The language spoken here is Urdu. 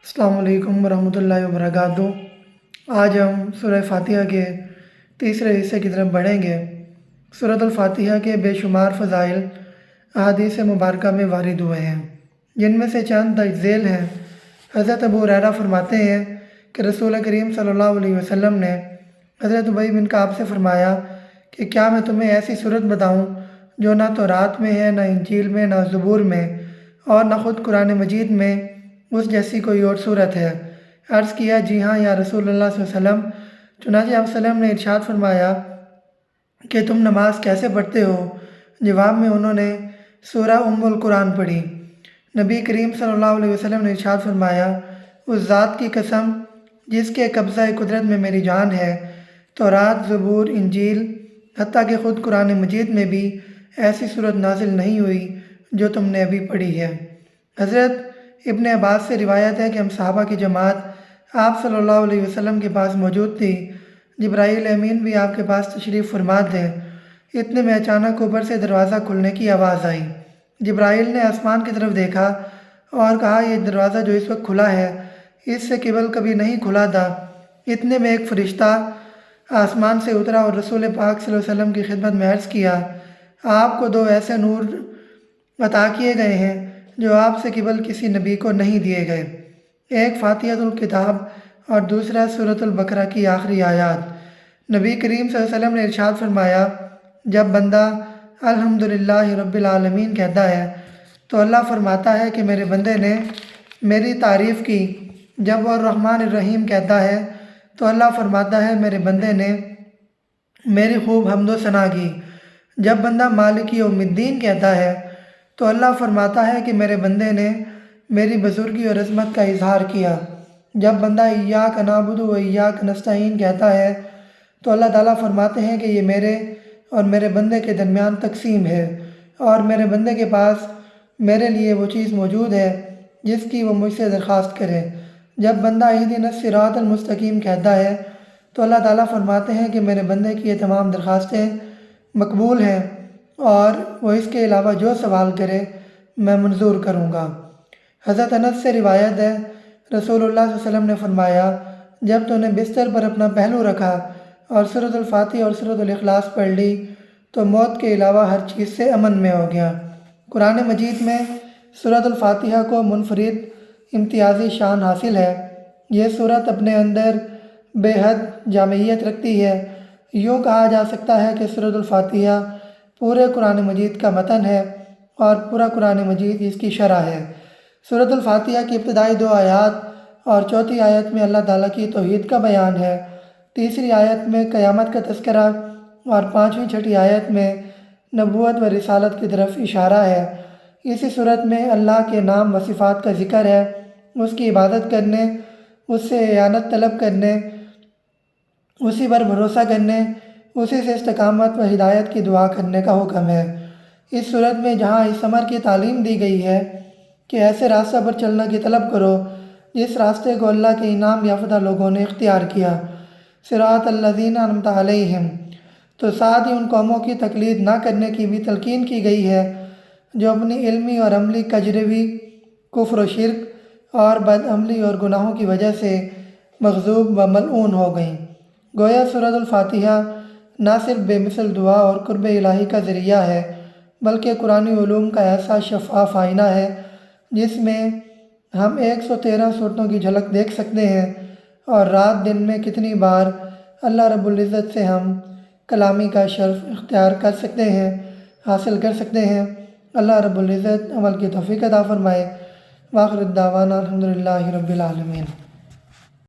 السلام علیکم ورحمۃ اللہ وبرکاتہ۔ آج ہم سورہ فاتحہ کے تیسرے حصے کی طرف بڑھیں گے۔ سورۃ الفاتحہ کے بے شمار فضائل احادیث مبارکہ میں وارد ہوئے ہیں، جن میں سے چند درج ذیل ہیں۔ حضرت ابو ہریرہ فرماتے ہیں کہ رسول کریم صلی اللہ علیہ وسلم نے حضرت ابی بن کعب سے فرمایا کہ کیا میں تمہیں ایسی صورت بتاؤں جو نہ تورات میں ہے، نہ انجیل میں، نہ زبور میں، اور نہ خود قرآن مجید میں اس جیسی کوئی اور صورت ہے؟ عرض کیا جی ہاں یا رسول اللہ صلی اللہ علیہ وسلم۔ چنانچہ آپ صلی اللہ علیہ وسلم نے ارشاد فرمایا کہ تم نماز کیسے پڑھتے ہو؟ جواب میں انہوں نے سورہ ام القرآن پڑھی۔ نبی کریم صلی اللہ علیہ وسلم نے ارشاد فرمایا، اس ذات کی قسم جس کے قبضہ قدرت میں میری جان ہے، تورات، زبور، انجیل، حتیٰ کہ خود قرآن مجید میں بھی ایسی صورت نازل نہیں ہوئی جو تم نے ابھی پڑھی ہے۔ حضرت ابن عباس سے روایت ہے کہ ہم صحابہ کی جماعت آپ صلی اللہ علیہ وسلم کے پاس موجود تھی۔ جبرائیل امین بھی آپ کے پاس تشریف فرما تھے۔ اتنے میں اچانک اوپر سے دروازہ کھلنے کی آواز آئی۔ جبرائیل نے آسمان کی طرف دیکھا اور کہا، یہ دروازہ جو اس وقت کھلا ہے اس سے قبل کبھی نہیں کھلا تھا۔ اتنے میں ایک فرشتہ آسمان سے اترا اور رسول پاک صلی اللہ علیہ وسلم کی خدمت میں عرض کیا، آپ کو دو ایسے نور عطا کیے گئے ہیں جو آپ سے قبل کسی نبی کو نہیں دیے گئے، ایک فاتحۃ الکتاب اور دوسرا سورۃ البقرہ کی آخری آیات۔ نبی کریم صلی اللہ علیہ وسلم نے ارشاد فرمایا، جب بندہ الحمدللہ رب العالمین کہتا ہے تو اللہ فرماتا ہے کہ میرے بندے نے میری تعریف کی۔ جب وہ الرحمن الرحیم کہتا ہے تو اللہ فرماتا ہے میرے بندے نے میری خوب حمد و ثنا کی۔ جب بندہ مالک یوم الدین کہتا ہے تو اللہ فرماتا ہے کہ میرے بندے نے میری بزرگی اور عظمت کا اظہار کیا۔ جب بندہ ایاک نعبد و ایاک نستعین کہتا ہے تو اللہ تعالیٰ فرماتے ہیں کہ یہ میرے اور میرے بندے کے درمیان تقسیم ہے، اور میرے بندے کے پاس میرے لیے وہ چیز موجود ہے جس کی وہ مجھ سے درخواست کرے۔ جب بندہ اہدنا الصراط المستقیم کہتا ہے تو اللہ تعالیٰ فرماتے ہیں کہ میرے بندے کی یہ تمام درخواستیں مقبول ہیں، اور وہ اس کے علاوہ جو سوال کرے میں منظور کروں گا۔ حضرت انس سے روایت ہے، رسول اللہ صلی اللہ علیہ وسلم نے فرمایا، جب تو نے بستر پر اپنا پہلو رکھا اور سورۃ الفاتحہ اور سورۃ الاخلاص پڑھ لی تو موت کے علاوہ ہر چیز سے امن میں ہو گیا۔ قرآن مجید میں سورۃ الفاتحہ کو منفرد امتیازی شان حاصل ہے۔ یہ سورت اپنے اندر بے حد جامعیت رکھتی ہے۔ یوں کہا جا سکتا ہے کہ سورۃ الفاتحہ پورے قرآن مجید کا متن ہے اور پورا قرآن مجید اس کی شرح ہے۔ سورۃ الفاتحہ کی ابتدائی 2 آیات اور چوتھی آیت میں اللہ تعالیٰ کی توحید کا بیان ہے، تیسری آیت میں قیامت کا تذکرہ اور 5ویں چھٹی آیت میں نبوت و رسالت کی طرف اشارہ ہے۔ اسی صورت میں اللہ کے نام و صفات کا ذکر ہے، اس کی عبادت کرنے، اس سے اعانت طلب کرنے، اسی پر بھروسہ کرنے، اسی سے استقامت و ہدایت کی دعا کرنے کا حکم ہے۔ اس صورت میں جہاں اس امر کی تعلیم دی گئی ہے کہ ایسے راستہ پر چلنا کی طلب کرو جس راستے کو اللہ کے انعام یافتہ لوگوں نے اختیار کیا، صراط الذین انعمت علیہم، تو ساتھ ہی ان قوموں کی تقلید نہ کرنے کی بھی تلقین کی گئی ہے جو اپنی علمی اور عملی کجروی، کفر و شرک اور بد عملی اور گناہوں کی وجہ سے مغضوب و ملعون ہو گئیں۔ گویا سورۃ الفاتحہ نہ صرف بے مثل دعا اور قرب الہی کا ذریعہ ہے بلکہ قرآنی علوم کا ایسا شفاف آئینہ ہے جس میں ہم 113 صورتوں کی جھلک دیکھ سکتے ہیں، اور رات دن میں کتنی بار اللہ رب العزت سے ہم کلامی کا شرف اختیار کر سکتے ہیں، حاصل کر سکتے ہیں۔ اللہ رب العزت عمل کی توفیق عطا فرمائے۔ وآخر الدعوانا الحمدللہ رب العالمین۔